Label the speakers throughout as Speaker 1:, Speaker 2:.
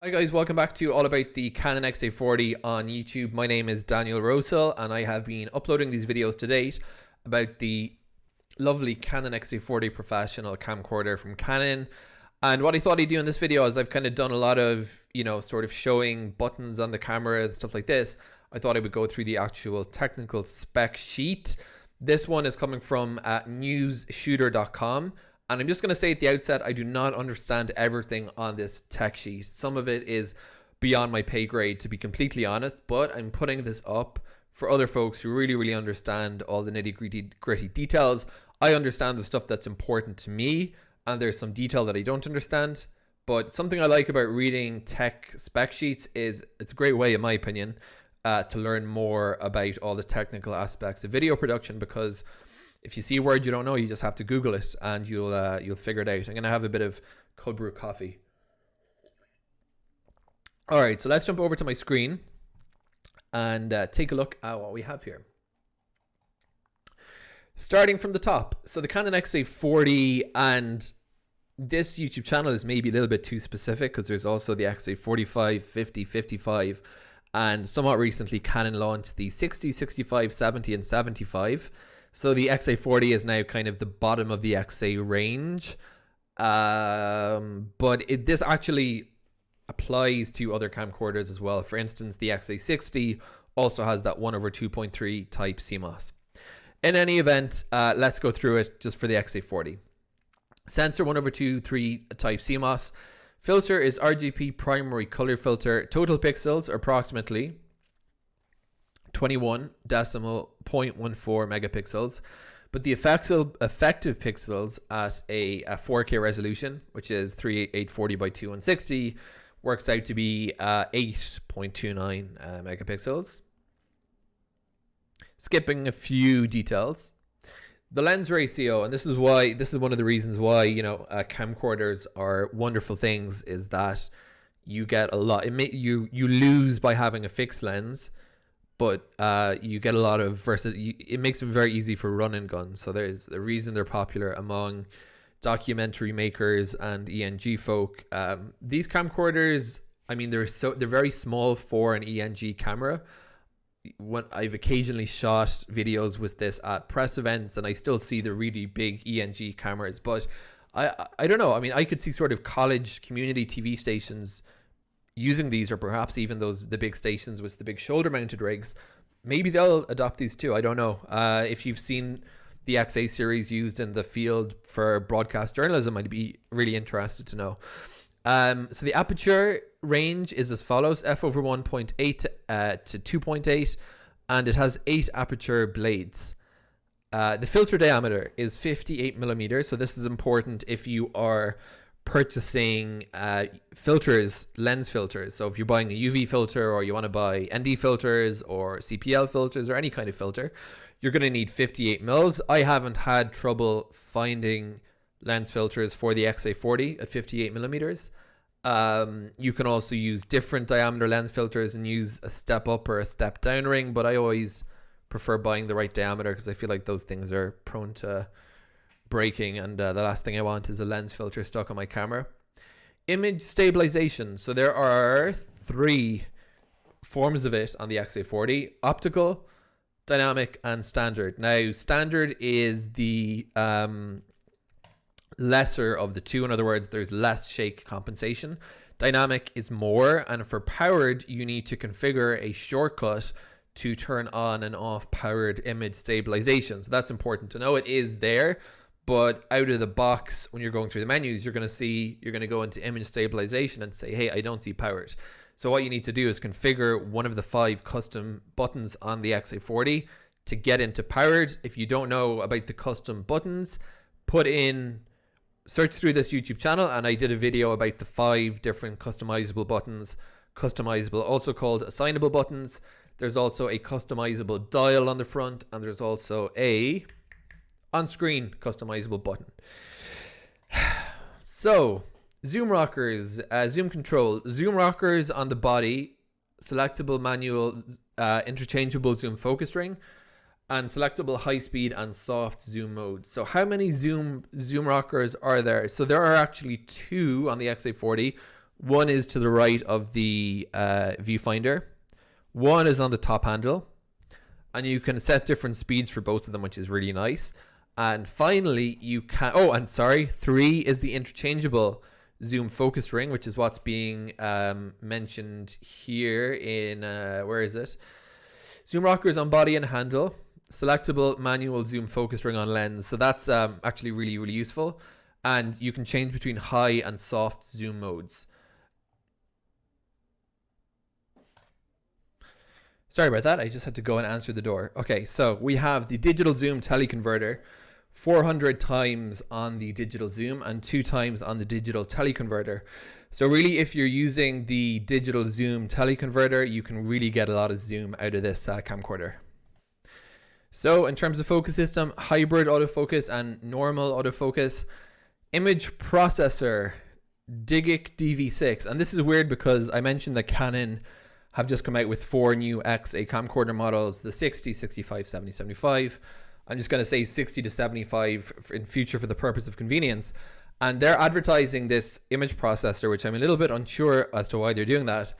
Speaker 1: Hi guys, welcome back to all about the Canon XA40 on YouTube. My name is Daniel Rosehill and I have been uploading these videos to date about the lovely Canon XA40 professional camcorder from Canon. And what I thought I'd do in this video is I've kind of done a lot of, sort of showing buttons on the camera and stuff like this. I thought I would go through the actual technical spec sheet. This one is coming from newsshooter.com. And I'm just going to say at the outset, I do not understand everything on this tech sheet. Some of it is beyond my pay grade, to be completely honest, but I'm putting this up for other folks who really understand all the nitty-gritty details. I understand the stuff that's important to me, and there's some detail that I don't understand. But something I like about reading tech spec sheets is it's a great way, in my opinion, to learn more about all the technical aspects of video production, because if you see a word you don't know, you just have to Google it and you'll figure it out. I'm going to have a bit of cold brew coffee. All right, so let's jump over to my screen and take a look at what we have here. Starting from the top, so the Canon XA40, and this YouTube channel is maybe a little bit too specific because there's also the XA45, 50, 55, and somewhat recently Canon launched the 60, 65, 70, and 75. So the XA40 is now kind of the bottom of the XA range, but this actually applies to other camcorders as well. For instance, the XA60 also has that 1/2.3 type CMOS. In any event, let's go through it just for the XA40. Sensor 1/2.3 type CMOS. Filter is RGB primary color filter. Total pixels are approximately 21.14 megapixels, but the effective pixels at a 4K resolution, which is 840 by 2160, works out to be 8.29 megapixels. Skipping a few details, the lens ratio, and this is one of the reasons why camcorders are wonderful things, is that you get a lot. You lose by having a fixed lens, but you get a lot of it makes them very easy for run and gun. So there's the reason they're popular among documentary makers and ENG folk. These camcorders, I mean, they're very small for an ENG camera. When I've occasionally shot videos with this at press events, and I still see the really big ENG cameras, but I don't know. I mean, I could see sort of college community TV stations using these, or perhaps even the big stations with the big shoulder mounted rigs. Maybe they'll adopt these too. I don't know. If you've seen the XA series used in the field for broadcast journalism, I'd be really interested to know. So the aperture range is as follows: f/1.8 to 2.8, and it has 8 aperture blades. The filter diameter is 58 millimeters. So this is important if you are purchasing lens filters. So if you're buying a UV filter, or you want to buy ND filters or CPL filters or any kind of filter, you're going to need 58 mils. I haven't had trouble finding lens filters for the XA40 at 58 millimeters. You can also use different diameter lens filters and use a step up or a step down ring, but I always prefer buying the right diameter because I feel like those things are prone to breaking, and the last thing I want is a lens filter stuck on my camera. Image stabilization. So there are 3 forms of it on the XA40: optical, dynamic, and standard. Now, standard is the lesser of the two. In other words, there's less shake compensation. Dynamic is more, and for powered, you need to configure a shortcut to turn on and off powered image stabilization. So that's important to know. It is there, but out of the box, when you're going through the menus, you're going to go into image stabilization and say, hey, I don't see powered. So what you need to do is configure one of the 5 custom buttons on the XA40 to get into powered. If you don't know about the custom buttons, search through this YouTube channel, and I did a video about the 5 different customizable buttons. Customizable, also called assignable buttons. There's also a customizable dial on the front, and there's also a on-screen customizable button. So zoom rockers, zoom control, zoom rockers on the body, selectable manual interchangeable zoom focus ring, and selectable high speed and soft zoom mode. So how many zoom rockers are there? So there are actually 2 on the XA40. One is to the right of the viewfinder. One is on the top handle. And you can set different speeds for both of them, which is really nice. And finally, you can... Oh, and sorry, 3 is the interchangeable zoom focus ring, which is what's being mentioned here in... where is it? Zoom rockers on body and handle. Selectable manual zoom focus ring on lens. So that's actually really, really useful. And you can change between high and soft zoom modes. Sorry about that. I just had to go and answer the door. Okay, so we have the digital zoom teleconverter, 400 times on the digital zoom and 2 times on the digital teleconverter. So really, if you're using the digital zoom teleconverter, you can really get a lot of zoom out of this camcorder. So in terms of focus system, hybrid autofocus and normal autofocus. Image processor, Digic DV6. And this is weird because I mentioned that Canon have just come out with 4 new XA camcorder models, the 60, 65, 70, 75. I'm just going to say 60 to 75 in future for the purpose of convenience. And they're advertising this image processor, which I'm a little bit unsure as to why they're doing that,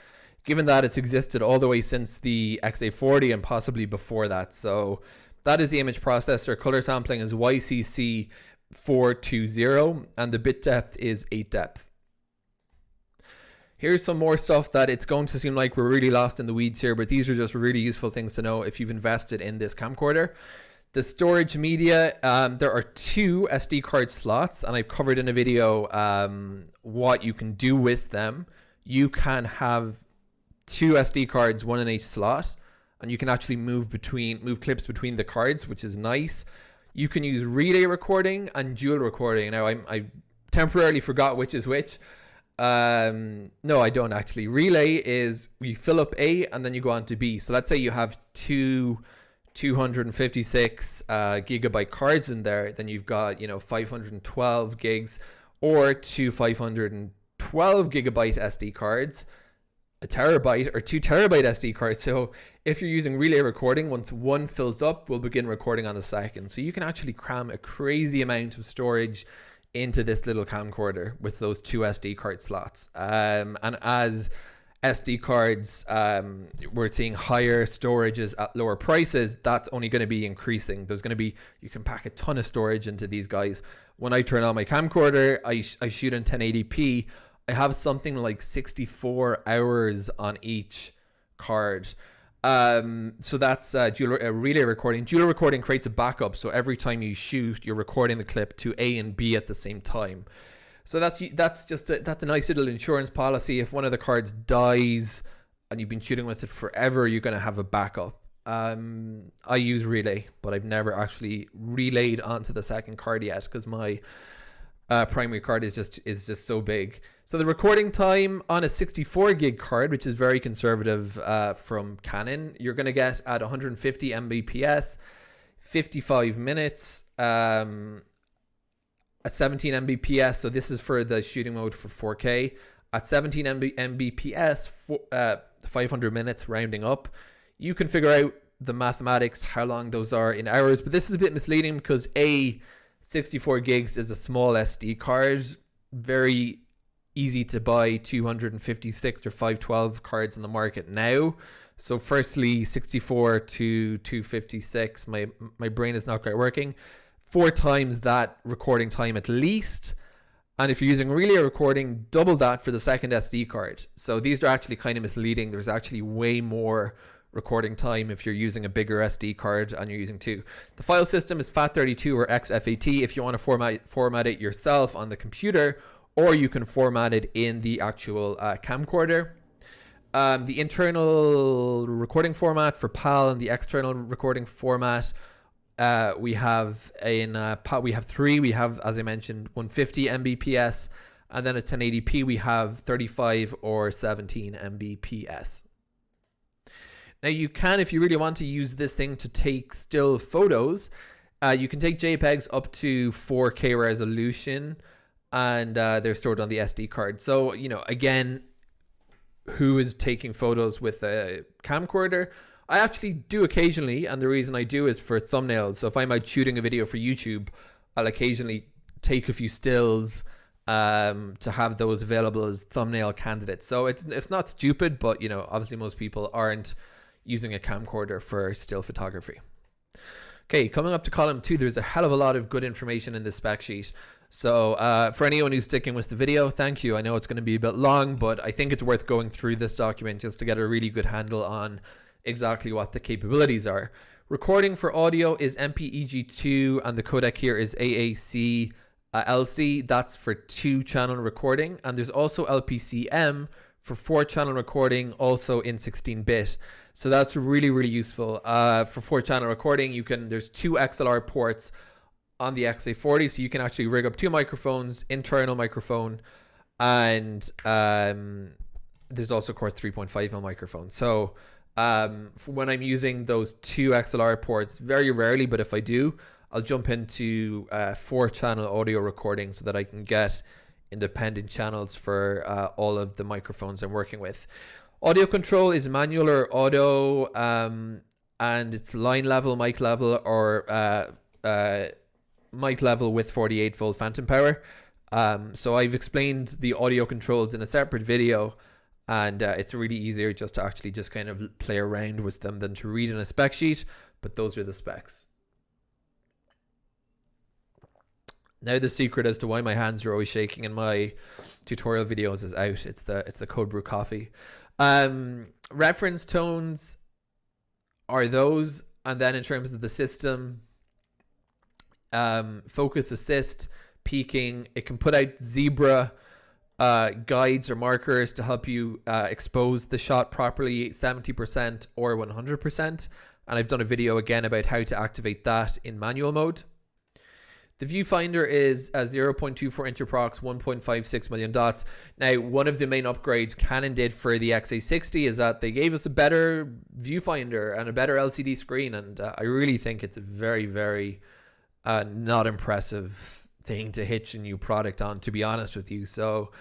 Speaker 1: given that it's existed all the way since the XA40 and possibly before that. So that is the image processor. Color sampling is YCC 420 and the bit depth is 8 depth. Here's some more stuff that it's going to seem like we're really lost in the weeds here, but these are just really useful things to know if you've invested in this camcorder. The storage media, there are 2 SD card slots, and I've covered in a video what you can do with them. You can have 2 SD cards, 1 in each slot, and you can actually move clips between the cards, which is nice. You can use relay recording and dual recording. Now I temporarily forgot which is which. No, I don't actually. Relay is you fill up A and then you go on to B. So let's say you have 2 256 gigabyte cards in there, then you've got 512 gigs, or 2 512 gigabyte SD cards, a terabyte or 2 terabyte SD cards. So if you're using relay recording, once one fills up, we'll begin recording on the second. So you can actually cram a crazy amount of storage into this little camcorder with those 2 SD card slots. And as SD cards, we're seeing higher storages at lower prices. That's only going to be increasing. You can pack a ton of storage into these guys. When I turn on my camcorder, I shoot in 1080p. I have something like 64 hours on each card. So that's relay recording. Dual recording creates a backup. So every time you shoot, you're recording the clip to A and B at the same time. So that's a nice little insurance policy. If one of the cards dies and you've been shooting with it forever, you're going to have a backup. I use relay, but I've never actually relayed onto the second card yet because my primary card is just so big. So the recording time on a 64 gig card, which is very conservative from Canon, you're going to get at 150 Mbps, 55 minutes, at 17 Mbps. So this is for the shooting mode for 4K. At 17 Mbps, 500 minutes rounding up. You can figure out the mathematics, how long those are in hours, but this is a bit misleading because 64 gigs is a small SD card, very easy to buy 256 or 512 cards in the market now. So firstly, 64 to 256, my brain is not quite working. 4 times that recording time at least. And if you're using relay recording, double that for the second SD card. So these are actually kind of misleading. There's actually way more recording time if you're using a bigger SD card and you're using 2. The file system is FAT32 or XFAT if you want to format it yourself on the computer, or you can format it in the actual camcorder. The internal recording format for PAL and the external recording format, we have 3. We have, as I mentioned, 150 Mbps, and then at 1080p we have 35 or 17 Mbps. Now you can, if you really want to use this thing to take still photos, you can take JPEGs up to 4K resolution, and they're stored on the SD card. So, again, who is taking photos with a camcorder? I actually do occasionally, and the reason I do is for thumbnails. So if I'm out shooting a video for YouTube, I'll occasionally take a few stills to have those available as thumbnail candidates. So it's not stupid, but you know, obviously most people aren't using a camcorder for still photography. Okay, coming up to column 2, there's a hell of a lot of good information in this spec sheet. So for anyone who's sticking with the video, thank you. I know it's going to be a bit long, but I think it's worth going through this document just to get a really good handle on exactly what the capabilities are. Recording for audio is MPEG2 and the codec here is AAC LC. That's for 2-channel recording, and there's also LPCM for 4-channel recording, also in 16-bit. So that's really, really useful. For 4-channel recording, there's 2 XLR ports on the XA40, so you can actually rig up 2 microphones, internal microphone, and there's also, of course, 3.5mm microphone. So when I'm using those 2 XLR ports, very rarely, but if I do, I'll jump into 4-channel audio recording so that I can get independent channels for all of the microphones I'm working with. Audio control is manual or auto, and it's line level, mic level, or mic level with 48 volt phantom power. So I've explained the audio controls in a separate video, and it's really easier just to actually just kind of play around with them than to read in a spec sheet, but those are the specs. Now the secret as to why my hands are always shaking in my tutorial videos is out. It's the cold brew coffee. Reference tones are those, and then in terms of the system, focus assist, peaking, it can put out zebra guides or markers to help you expose the shot properly, 70% or 100%, and I've done a video again about how to activate that in manual mode. The viewfinder is a 0.24 inch prox, 1.56 million dots. Now, one of the main upgrades Canon did for the XA60 is that they gave us a better viewfinder and a better LCD screen, and I really think it's a very, very not impressive thing to hitch a new product on, to be honest with you. So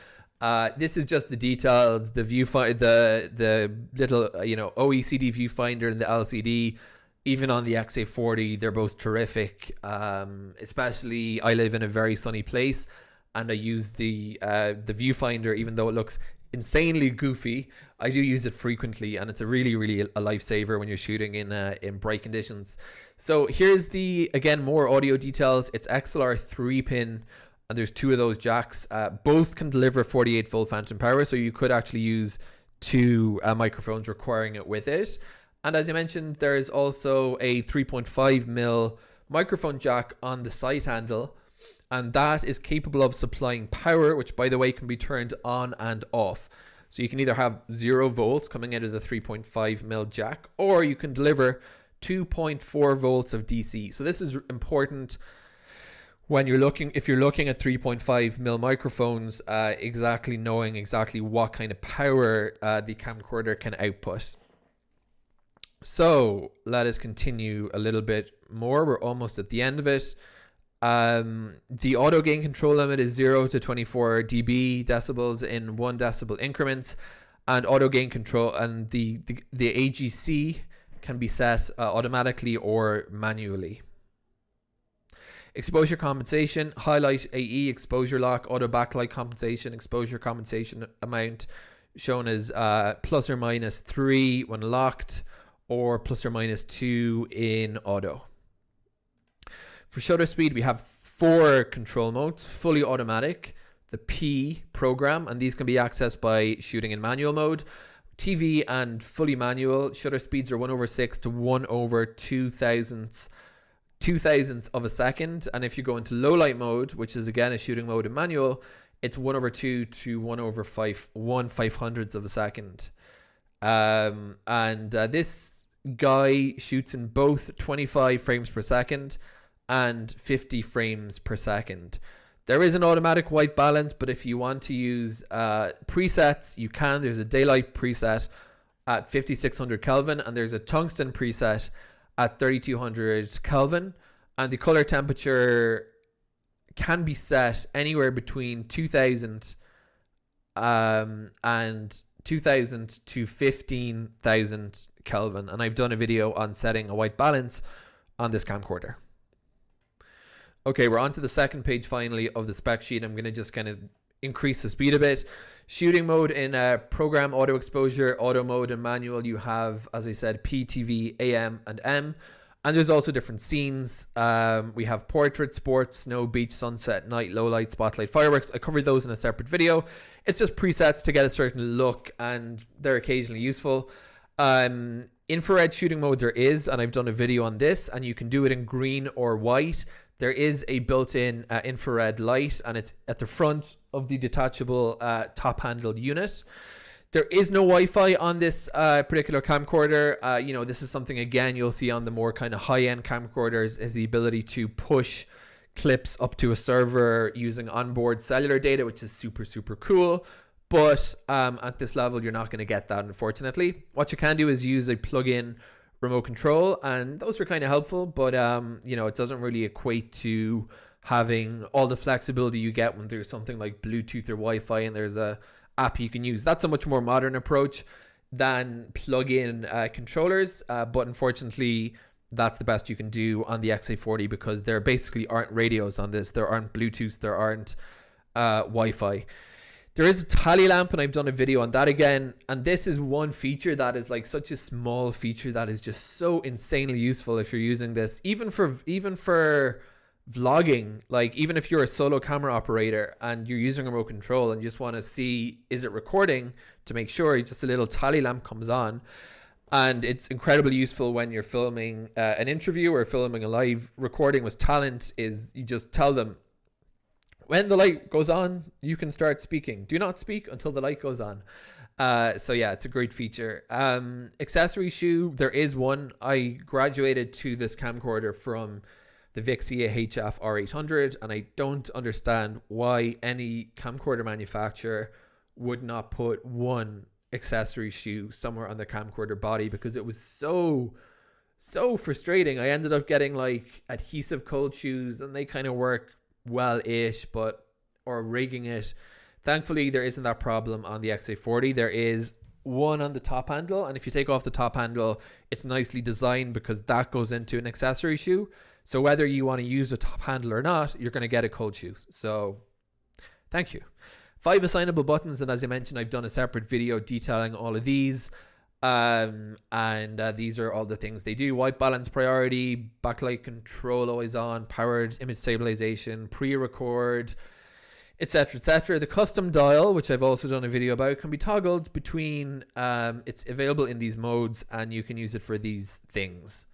Speaker 1: this is just the details, the viewfinder, the little OECD viewfinder and the LCD. Even on the XA40, they're both terrific. Especially, I live in a very sunny place, and I use the viewfinder, even though it looks insanely goofy. I do use it frequently, and it's a really, really a lifesaver when you're shooting in bright conditions. So here's again more audio details. It's XLR 3-pin, and there's 2 of those jacks. Both can deliver 48 volt phantom power, so you could actually use 2 microphones requiring it with it. And as I mentioned, there is also a 3.5mm microphone jack on the side handle, and that is capable of supplying power, which by the way can be turned on and off. So you can either have 0 volts coming out of the 3.5mm jack, or you can deliver 2.4 volts of DC. So this is important when if you're looking at 3.5mm microphones, knowing exactly what kind of power the camcorder can output. So let us continue a little bit more. We're almost at the end of it. The auto gain control limit is 0 to 24 dB decibels in 1 decibel increments, and auto gain control and the AGC can be set automatically or manually. Exposure compensation, highlight AE, exposure lock, auto backlight compensation, exposure compensation amount shown as plus or minus 3 when locked, or plus or minus 2 in auto. For shutter speed, we have 4 control modes: fully automatic, the P program, and these can be accessed by shooting in manual mode. TV and fully manual. Shutter speeds are 1/6 to 1/2000ths of a second, and if you go into low light mode, which is again a shooting mode in manual, it's 1/2 to 1/500th of a second. This guy shoots in both 25 frames per second and 50 frames per second. There is an automatic white balance, but if you want to use presets, you can. There's a daylight preset at 5600 Kelvin, and there's a tungsten preset at 3200 Kelvin, and the color temperature can be set anywhere between 2000 and 2000 to 15,000 Kelvin, and I've done a video on setting a white balance on this camcorder. Okay, we're on to the second page finally of the spec sheet. I'm going to just kind of increase the speed a bit. Shooting mode in program auto exposure, auto mode, and manual, you have, as I said, P, TV, AM, and M. And there's also different scenes. We have portrait, sports, snow, beach, sunset, night, low light, spotlight, fireworks. I covered those in a separate video. It's just presets to get a certain look, and they're occasionally useful. Infrared shooting mode there is, and I've done a video on this, and you can do it in green or white. There is a built-in infrared light, and it's at the front of the detachable top-handled unit. There is no Wi-Fi on this particular camcorder. You know, this is something, again, you'll see on the more kind of high-end camcorders, is the ability to push clips up to a server using onboard cellular data, which is super, super cool. But at this level, you're not going to get that, unfortunately. What you can do is use a plug-in remote control, and those are kind of helpful, but you know, it doesn't really equate to having all the flexibility you get when there's something like Bluetooth or Wi-Fi and there's a app you can use. That's a much more modern approach than plug-in controllers, but unfortunately that's the best you can do on the XA40 because there basically aren't radios on this. There aren't Bluetooth, there aren't Wi-Fi. There is a tally lamp, and I've done a video on that again. And this is one feature that is like such a small feature that is just so insanely useful if you're using this, even for vlogging. Like, even if you're a solo camera operator and you're using a remote control and just want to see, is it recording, to make sure just a little tally lamp comes on. And it's incredibly useful when you're filming an interview or filming a live recording with talent. Is you just tell them, when the light goes on, you can start speaking. Do not speak until the light goes on. So yeah, it's a great feature. Accessory shoe, there is one. I graduated to this camcorder from the Vixia HF R800, and I don't understand why any camcorder manufacturer would not put one accessory shoe somewhere on the camcorder body, because it was so frustrating. I ended up getting like adhesive cold shoes, and they kind of work well-ish, or rigging it. Thankfully, there isn't that problem on the XA40. There is one on the top handle, and if you take off the top handle, it's nicely designed because that goes into an accessory shoe. So whether you want to use a top handle or not, you're going to get a cold shoe. So thank you. 5 assignable buttons, and as I mentioned, I've done a separate video detailing all of these. These are all the things they do: white balance priority, backlight control always on, powered image stabilization, pre-record, etc. The custom dial, which I've also done a video about, can be toggled between it's available in these modes, and you can use it for these things.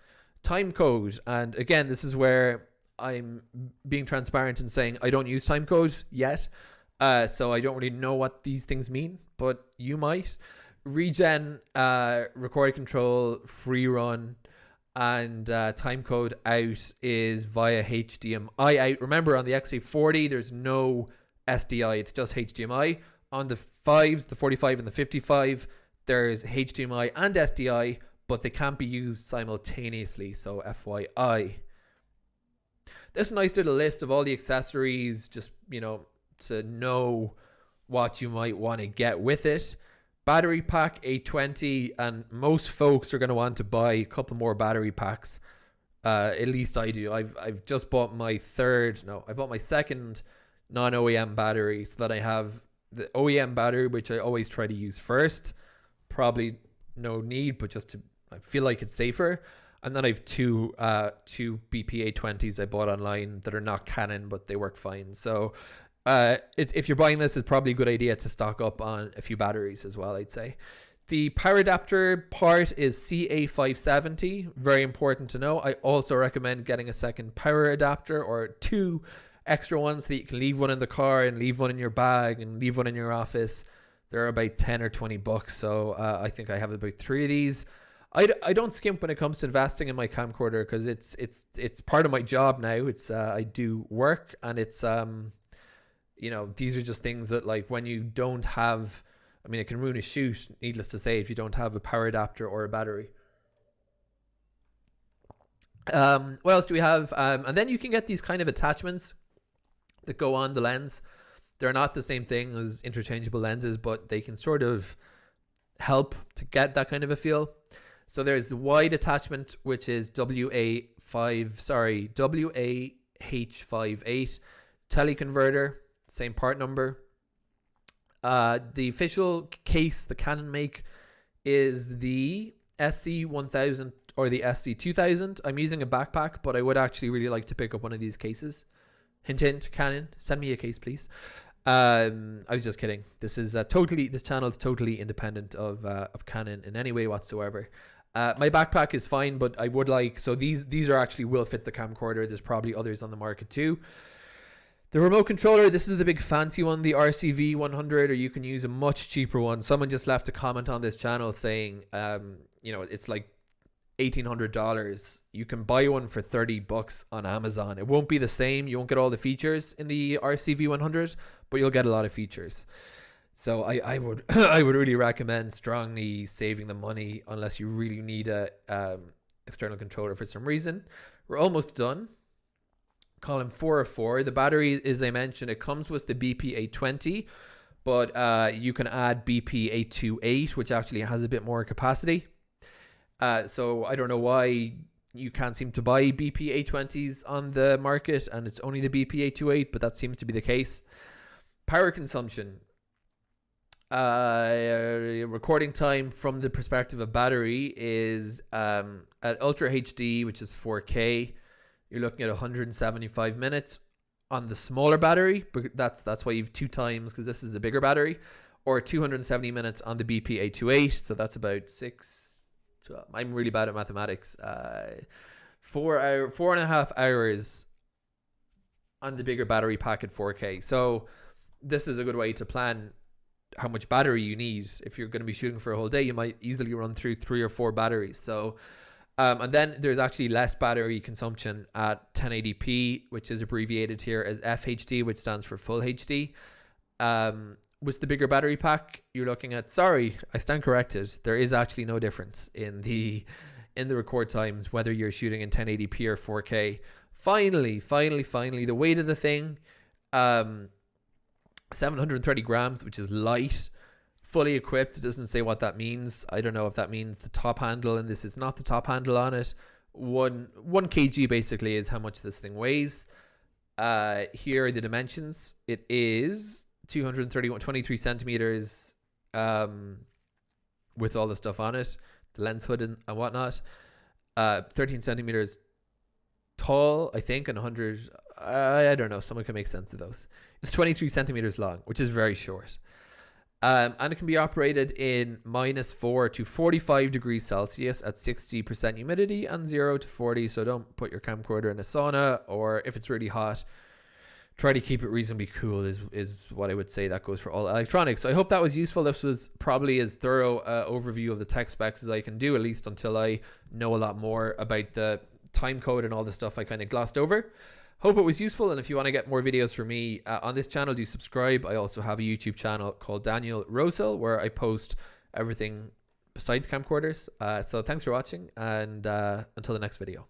Speaker 1: Time code, and again, this is where I'm being transparent and saying I don't use time code yet, so I don't really know what these things mean, but you might. Regen, record control, free run, and time code out is via HDMI out. Remember, on the XA40 there's no SDI, it's just HDMI. On the 5s, the 45 and the 55, there's HDMI and SDI, but they can't be used simultaneously, so FYI. This is a nice little list of all the accessories, just, you know, to know what you might want to get with it. Battery pack, 820, and most folks are going to want to buy a couple more battery packs. At least I do. I've just bought my second non-OEM battery, so that I have the OEM battery, which I always try to use first. Probably no need, but I feel like it's safer. And then I have two BP820s I bought online that are not Canon, but they work fine. So if you're buying this, it's probably a good idea to stock up on a few batteries as well, I'd say. The power adapter part is CA570. Very important to know. I also recommend getting a second power adapter, or 2 extra ones, so that you can leave one in the car and leave one in your bag and leave one in your office. They're about 10 or 20 bucks. So I think I have about 3 of these. I don't skimp when it comes to investing in my camcorder, because it's part of my job now. It's I do work, and it's you know, these are just things that, like, when you don't have, I mean, it can ruin a shoot, needless to say, if you don't have a power adapter or a battery. What else do we have? And then you can get these kind of attachments that go on the lens. They're not the same thing as interchangeable lenses, but they can sort of help to get that kind of a feel. So there's the wide attachment, which is WAH58 teleconverter, same part number. The official case the Canon make is the SC1000 or the SC2000. I'm using a backpack, but I would actually really like to pick up one of these cases. Hint, hint, Canon, send me a case, please. I was just kidding. This channel is totally independent of Canon in any way whatsoever. My backpack is fine, but I would like, so these are actually will fit the camcorder. There's probably others on the market too. The remote controller, this is the big fancy one, the RCV 100, or you can use a much cheaper one. Someone just left a comment on this channel saying, it's like $1,800. You can buy one for $30 on Amazon. It won't be the same. You won't get all the features in the RCV 100, but you'll get a lot of features. So I would I would really recommend strongly saving the money unless you really need a external controller for some reason. We're almost done. Column 4 of 4. The battery, as I mentioned, it comes with the BP820, but you can add BP828, which actually has a bit more capacity. So I don't know why you can't seem to buy BP820s on the market and it's only the BP828, but that seems to be the case. Power consumption. Recording time from the perspective of battery is at Ultra HD, which is 4K. You're looking at 175 minutes on the smaller battery, but that's why you have 2 times, because this is a bigger battery, or 270 minutes on the BP828. So that's about 6. I'm really bad at mathematics. 4.5 hours on the bigger battery pack at 4K. So this is a good way to plan how much battery you need. If you're going to be shooting for a whole day, you might easily run through 3 or 4 batteries. So and then there's actually less battery consumption at 1080p, which is abbreviated here as FHD, which stands for full HD. With the bigger battery pack, you're looking at, sorry, I stand corrected, there is actually no difference in the record times whether you're shooting in 1080p or 4K. Finally, the weight of the thing, 730 grams, which is light. Fully equipped. It doesn't say what that means. I don't know if that means the top handle, and this is not the top handle on it. 1 kg basically is how much this thing weighs. Here are the dimensions. It is 23 centimeters with all the stuff on it, the lens hood and whatnot. 13 centimeters tall, I think, and 100, I don't know, someone can make sense of those. It's 23 centimeters long, which is very short. And it can be operated in -4 to 45 degrees Celsius at 60% humidity and 0 to 40. So don't put your camcorder in a sauna, or if it's really hot, try to keep it reasonably cool is what I would say. That goes for all electronics. So I hope that was useful. This was probably as thorough overview of the tech specs as I can do, at least until I know a lot more about the time code and all the stuff I kind of glossed over. Hope it was useful, and if you want to get more videos from me on this channel, do subscribe. I also have a YouTube channel called Daniel Rosehill where I post everything besides camcorders. So thanks for watching, and until the next video.